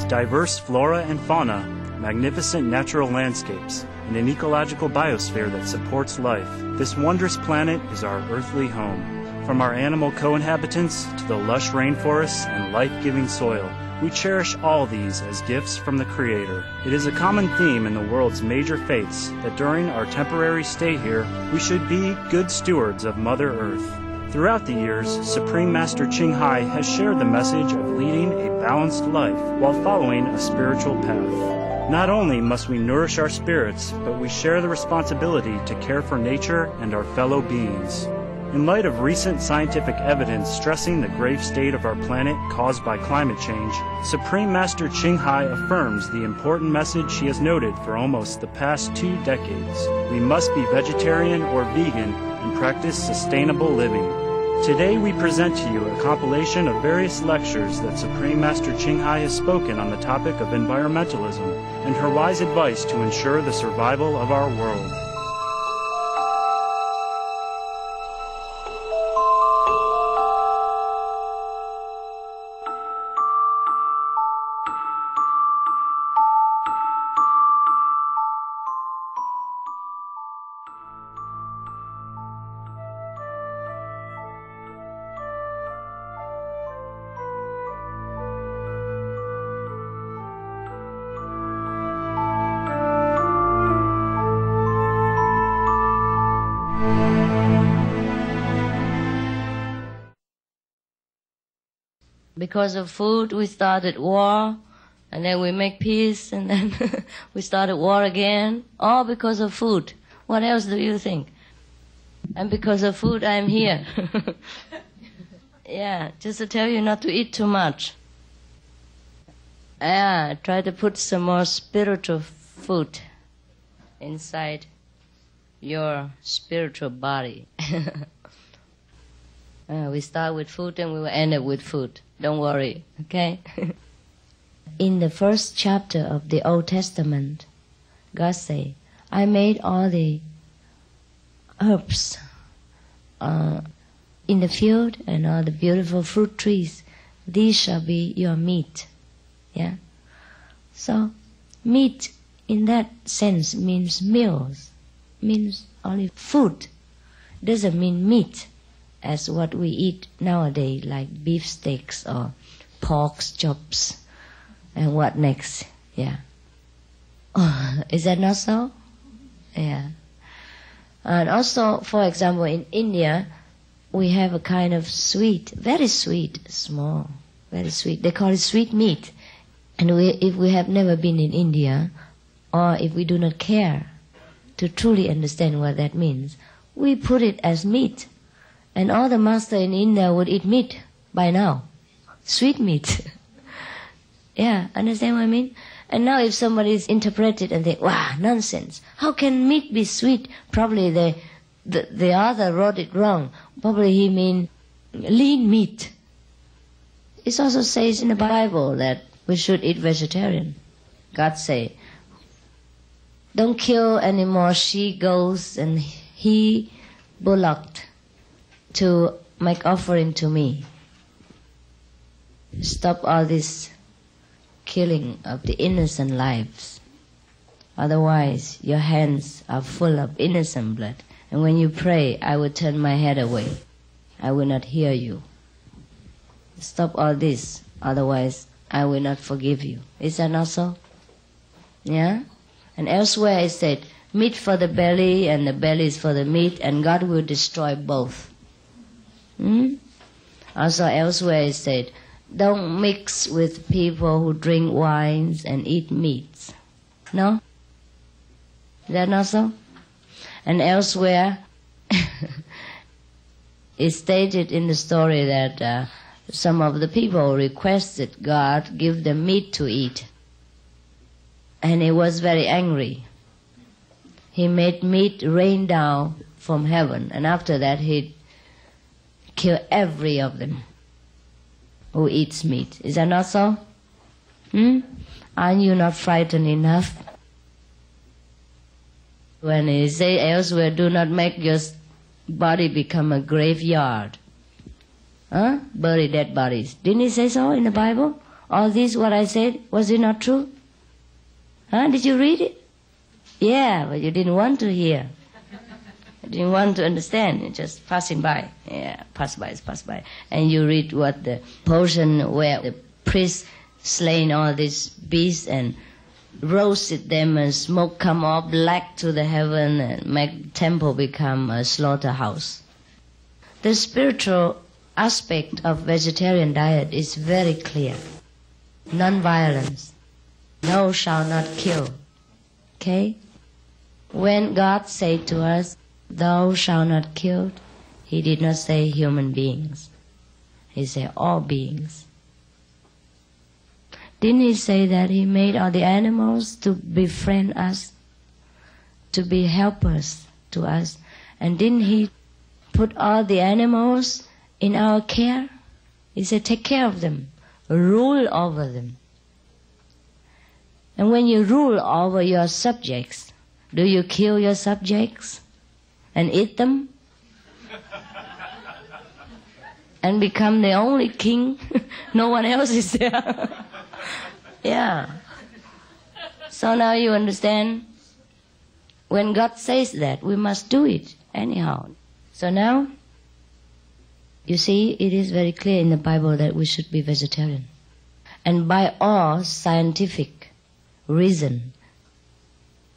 With diverse flora and fauna, magnificent natural landscapes, and an ecological biosphere that supports life, this wondrous planet is our earthly home. From our animal co-inhabitants to the lush rainforests and life-giving soil, we cherish all these as gifts from the Creator. It is a common theme in the world's major faiths that during our temporary stay here, we should be good stewards of Mother Earth. Throughout the years, Supreme Master Chinghai has shared the message of leading a balanced life while following a spiritual path. Not only must we nourish our spirits, but we share the responsibility to care for nature and our fellow beings. In light of recent scientific evidence stressing the grave state of our planet caused by climate change, Supreme Master Chinghai affirms the important message she has noted for almost the past 2 decades. We must be vegetarian or vegan and practice sustainable living. Today we present to you a compilation of various lectures that Supreme Master Chinghai has spoken on the topic of environmentalism and her wise advice to ensure the survival of our world. Because of food, we started war, and then we make peace, and then we started war again, all because of food. What else do you think? And because of food, I'm here. Yeah, just to tell you not to eat too much. Yeah, try to put some more spiritual food inside your spiritual body. We start with food and we will end up with food. Don't worry, okay? In the first chapter of the Old Testament, God said, I made all the herbs in the field and all the beautiful fruit trees. These shall be your meat. Yeah? So, meat in that sense means meals, means only food. Doesn't mean meat as what we eat nowadays, like beef steaks or pork chops. And what next? Yeah. Oh, is that not so? Yeah. And also, for example, in India, we have a kind of sweet, very sweet, small, very sweet. They call it sweet meat. And if we have never been in India, or if we do not care to truly understand what that means, we put it as meat. And all the master in India would eat meat by now. Sweet meat. Yeah, understand what I mean? And now if somebody is interpreted and think, wow, nonsense. How can meat be sweet? Probably the author wrote it wrong. Probably he mean lean meat. It also says in the Bible that we should eat vegetarian. God say, don't kill any more she-goats and he-bullock to make offering to me. Stop all this killing of the innocent lives. Otherwise, your hands are full of innocent blood. And when you pray, I will turn my head away. I will not hear you. Stop all this. Otherwise, I will not forgive you. Is that not so? Yeah? And elsewhere it said, meat for the belly and the belly is for the meat, and God will destroy both. Also elsewhere it said, don't mix with people who drink wines and eat meats. No? Is that not so? And elsewhere it's stated in the story that some of the people requested God give them meat to eat. And he was very angry. He made meat rain down from heaven, and after that he kill every of them who eats meat. Is that not so? Aren't you not frightened enough? When he say elsewhere, do not make your body become a graveyard. Bury dead bodies. Didn't he say so in the Bible? All this, what I said, was it not true? Huh? Did you read it? Yeah, but you didn't want to hear. You didn't want to understand. You're just passing by. Yeah, pass by. And you read what the portion where the priest slain all these beasts and roasted them and smoke come up black to the heaven and make temple become a slaughterhouse. The spiritual aspect of vegetarian diet is very clear. Non-violence. No shall not kill. Okay? When God said to us, thou shalt not kill, He did not say human beings. He said all beings. Didn't He say that He made all the animals to befriend us, to be helpers to us? And didn't He put all the animals in our care? He said, take care of them, rule over them. And when you rule over your subjects, do you kill your subjects and eat them? And become the only king? No one else is there. Yeah. So now you understand, when God says that, we must do it anyhow. So now, you see, it is very clear in the Bible that we should be vegetarian. And by all scientific reason,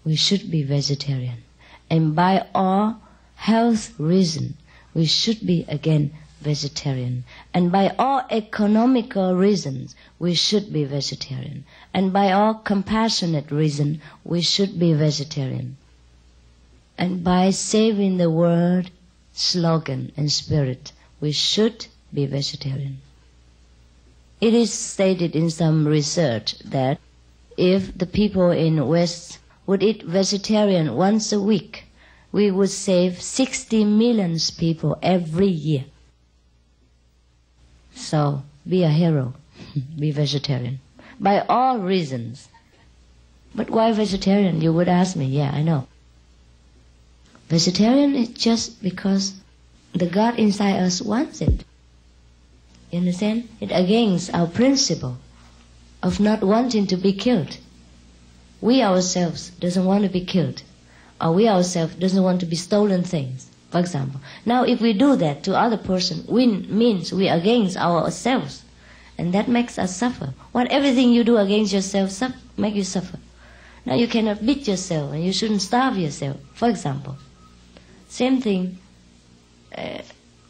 we should be vegetarian. And by all health reason, we should be again vegetarian. And by all economical reasons, we should be vegetarian. And by all compassionate reason, we should be vegetarian. And by saving the world slogan and spirit, we should be vegetarian. It is stated in some research that if the people in West would eat vegetarian once a week, we would save 60 million people every year. So, be a hero. Be vegetarian. By all reasons. But why vegetarian? You would ask me. Yeah, I know. Vegetarian is just because the God inside us wants it. You understand? It's against our principle of not wanting to be killed. We ourselves doesn't want to be killed. Or we ourselves doesn't want to be stolen things, for example. Now if we do that to other person, means we are against ourselves. And that makes us suffer. What everything you do against yourself make you suffer. Now you cannot beat yourself and you shouldn't starve yourself, for example. Same thing,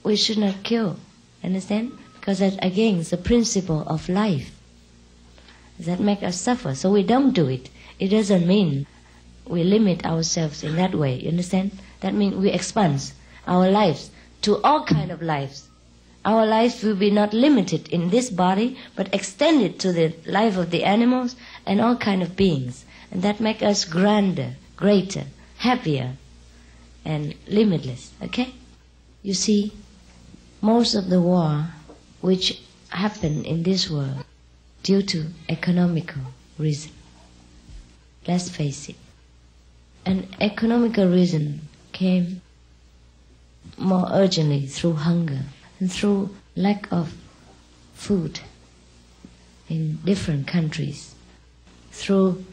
we should not kill, understand? Because that's against the principle of life. That makes us suffer, so we don't do it. It doesn't mean we limit ourselves in that way, you understand? That means we expand our lives to all kind of lives. Our life will be not limited in this body, but extended to the life of the animals and all kind of beings. And that makes us grander, greater, happier, and limitless, okay? You see, most of the war which happen in this world due to economical reason. Let's face it. An economical reason came more urgently through hunger and through lack of food in different countries, through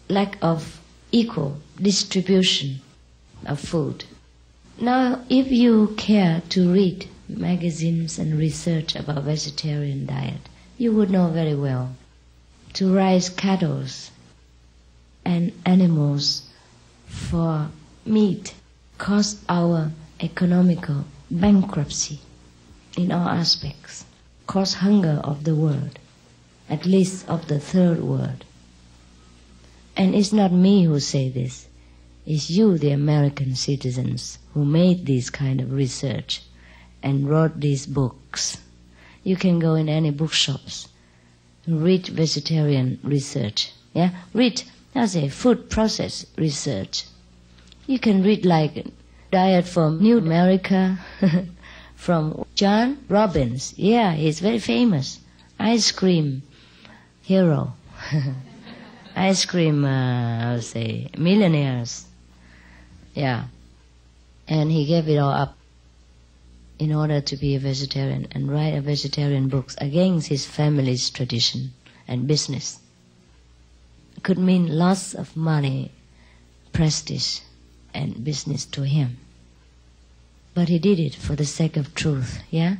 lack of equal distribution of food. Now, if you care to read magazines and research about vegetarian diet, you would know very well to raise cattle and animals for meat cost our economical bankruptcy in all aspects, cause hunger of the world, at least of the third world. And it's not me who say this. It's you, the American citizens, who made this kind of research and wrote these books. You can go in any bookshops and read vegetarian research. Yeah, read, food process research. You can read like Diet from New America, from John Robbins. Yeah, he's very famous. Ice cream hero. Ice cream, millionaires. Yeah. And he gave it all up. in order to be a vegetarian and write a vegetarian books against his family's tradition and business. It could mean lots of money, prestige, and business to him. But he did it for the sake of truth, yeah?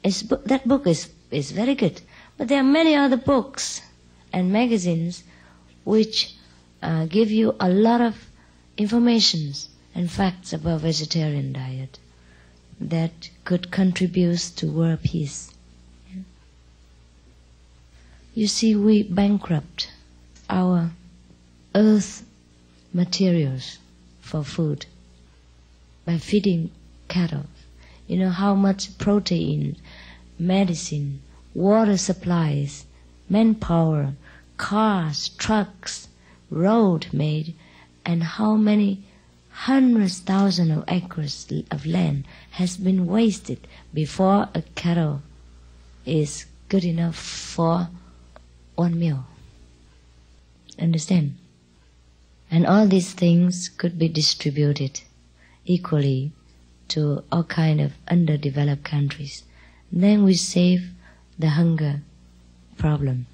That book is very good. But there are many other books and magazines which give you a lot of information and facts about vegetarian diet that could contribute to world peace. Yeah? You see, we bankrupt our earth materials for food by feeding cattle. You know how much protein, medicine, water supplies, manpower, cars, trucks, road made, and how many hundreds thousands of acres of land has been wasted before a cattle is good enough for one meal. Understand? And all these things could be distributed equally to all kind of underdeveloped countries. Then we save the hunger problem.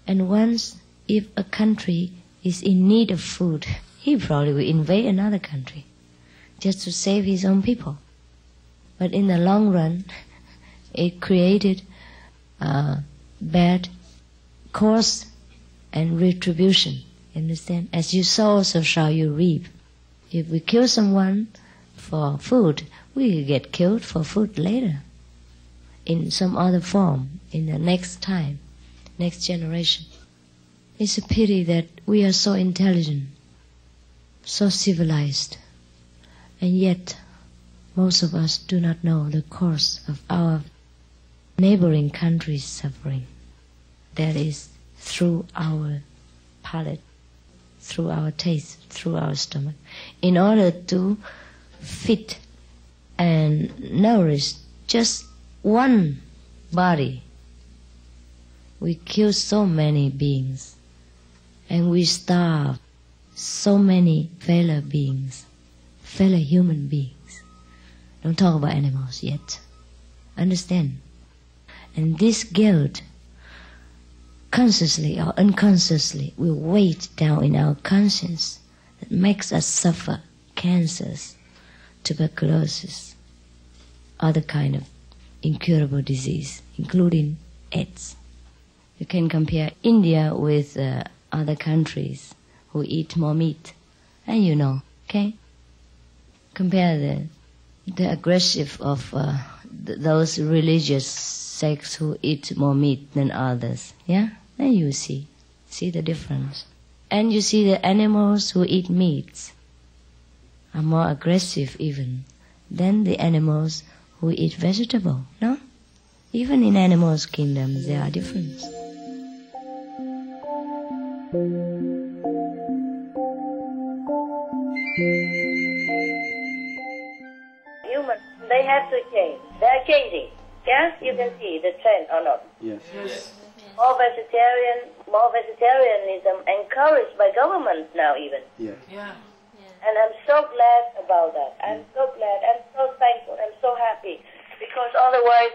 And once, if a country is in need of food, he probably will invade another country just to save his own people. But in the long run, it created bad cause and retribution. Understand? As you sow, so shall you reap. If we kill someone for food, we will get killed for food later, in some other form, in the next time, next generation. It's a pity that we are so intelligent, so civilized, and yet most of us do not know the cause of our neighboring countries' suffering. That is through our palate, through our taste, through our stomach. In order to feed and nourish just one body, we kill so many beings, and we starve so many fellow beings, fellow human beings. Don't talk about animals yet. Understand? And this guilt, consciously or unconsciously, will weigh down in our conscience that makes us suffer cancers, tuberculosis, other kind of incurable disease, including AIDS. You can compare India with other countries who eat more meat, and you know, okay? Compare the aggressive of those religious sects who eat more meat than others, yeah? And you see the difference. And you see the animals who eat meats are more aggressive even than the animals who eat vegetable, no? Even in animals' kingdoms there are differences. Humans, they have to change. They are changing. Yeah? You can see the trend or not. Yes. Yes. More vegetarianism encouraged by governments now even. Yes. Yeah. And I'm so glad about that. I'm so glad. I'm so thankful. I'm so happy. Because otherwise,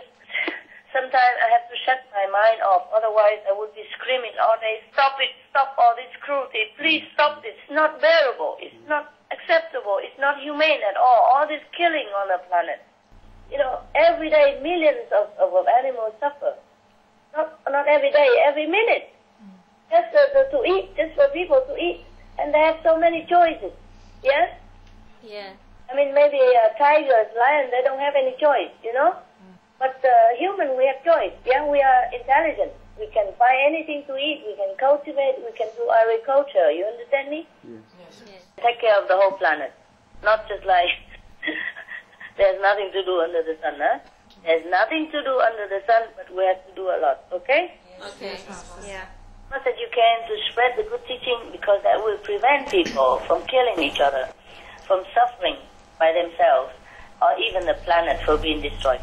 sometimes I have to shut my mind off. Otherwise, I would be screaming all day, stop it, stop all this cruelty. Please stop this. It's not bearable. It's not acceptable. It's not humane at all this killing on the planet. You know, every day millions of animals suffer. Not every day, every minute. Just to eat, just for people to eat. And they have so many choices. Yes? Yeah. I mean, maybe tigers, lions, they don't have any choice, you know? But human, we have choice. Yeah, we are intelligent. We can find anything to eat. We can cultivate. We can do agriculture. You understand me? Yes. Yes. Take care of the whole planet. Not just like there's nothing to do under the sun, huh? There's nothing to do under the sun, but we have to do a lot, okay? Okay. Yeah. As much as you can to spread the good teaching, because that will prevent people from killing each other, from suffering by themselves, or even the planet from being destroyed.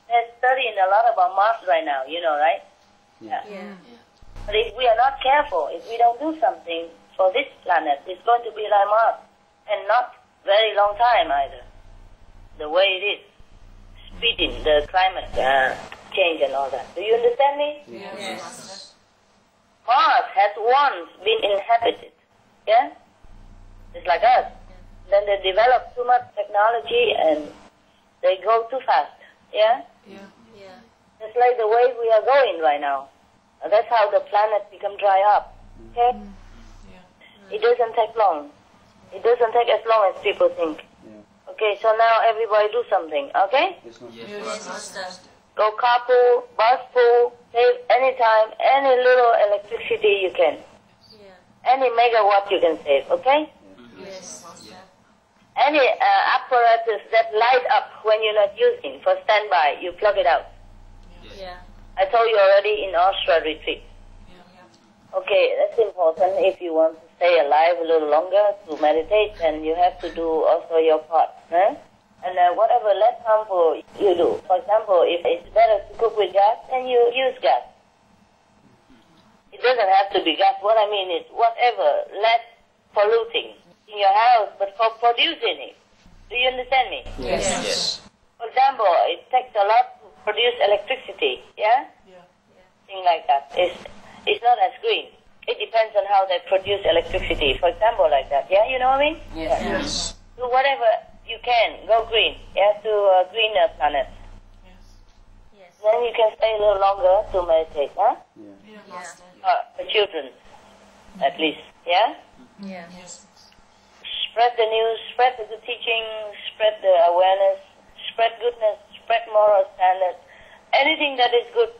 They're studying a lot about Mars right now, you know, right? Yeah. But if we are not careful, if we don't do something for this planet, it's going to be like Mars, and not very long time either, the way it is. beating the climate change and all that. Do you understand me? Yes. Mars has once been inhabited. Yeah? It's like us. Then they develop too much technology and they go too fast. Yeah? Yeah. It's like the way we are going right now. That's how the planet become dry up. Okay? It doesn't take long. It doesn't take as long as people think. Okay, so now everybody do something, okay? Yes, Master. Go carpool, bus pool, save any time, any little electricity you can. Yeah. Any megawatt you can save, okay? Yes, Master. Any apparatus that light up when you're not using for standby, you plug it out. Yeah. I told you already in Austria retreat. Okay, that's important. If you want to stay alive a little longer to meditate, then you have to do also your part. Huh? And whatever less harmful you do. For example, if it's better to cook with gas, then you use gas. It doesn't have to be gas. What I mean is whatever less polluting in your house, but for producing it. Do you understand me? Yes. For example, it takes a lot to produce electricity, yeah? Thing like that. It's not as green. It depends on how they produce electricity. For example, like that, yeah? You know what I mean? Yes. Do whatever you can. Go green. Yeah, to a greener planet. Yes. Then you can stay a little longer to meditate, huh? Yeah. For children, at least, yeah? Yeah. Spread the news, spread the good teaching, spread the awareness, spread goodness, spread moral standards. Anything that is good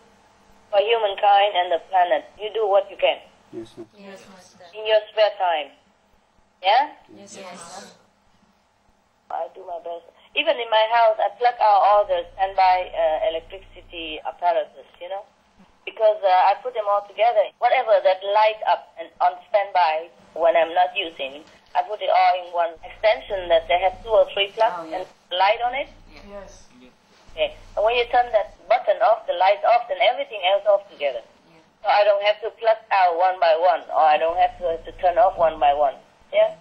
for humankind and the planet, you do what you can. Yes, Master. In your spare time. Yeah? Yes. I do my best. Even in my house, I plug out all the standby electricity apparatus, you know? Because I put them all together. Whatever that light up and on standby when I'm not using, I put it all in one extension that they have 2 or 3 plugs and light on it. Yes. Okay. And when you turn that button off, the light off, then everything else off together. So I don't have to plug out one by one, or I don't have to turn off one by one. Yeah?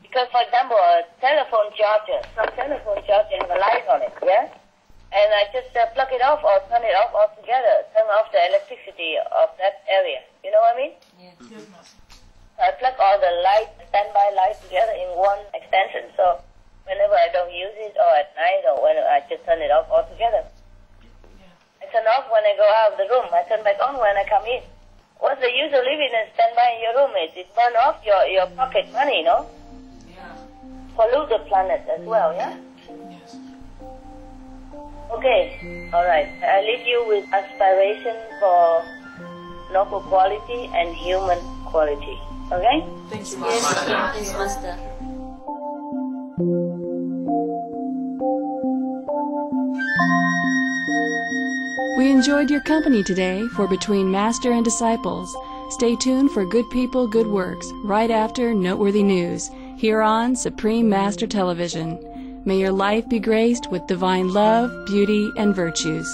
Because, for example, a telephone charger, some telephone charger has a light on it, yeah? And I just plug it off or turn it off altogether, turn off the electricity of that area. You know what I mean? Yes, Master. So I plug all the light, standby lights together in one extension. So whenever I don't use it, or at night, or when I just turn it off altogether. I turn off when I go out of the room. I turn back on when I come in. What's the use of leaving a standby in your room? It burn off your pocket money, no? Pollute the planet as well, yeah? Yes. Okay, alright. I leave you with aspiration for noble quality and human quality. Okay? Thank you, Yes, Master. yes, Master. We enjoyed your company today for Between Master and Disciples. Stay tuned for Good People, Good Works right after Noteworthy News here on Supreme Master Television. May your life be graced with divine love, beauty, and virtues.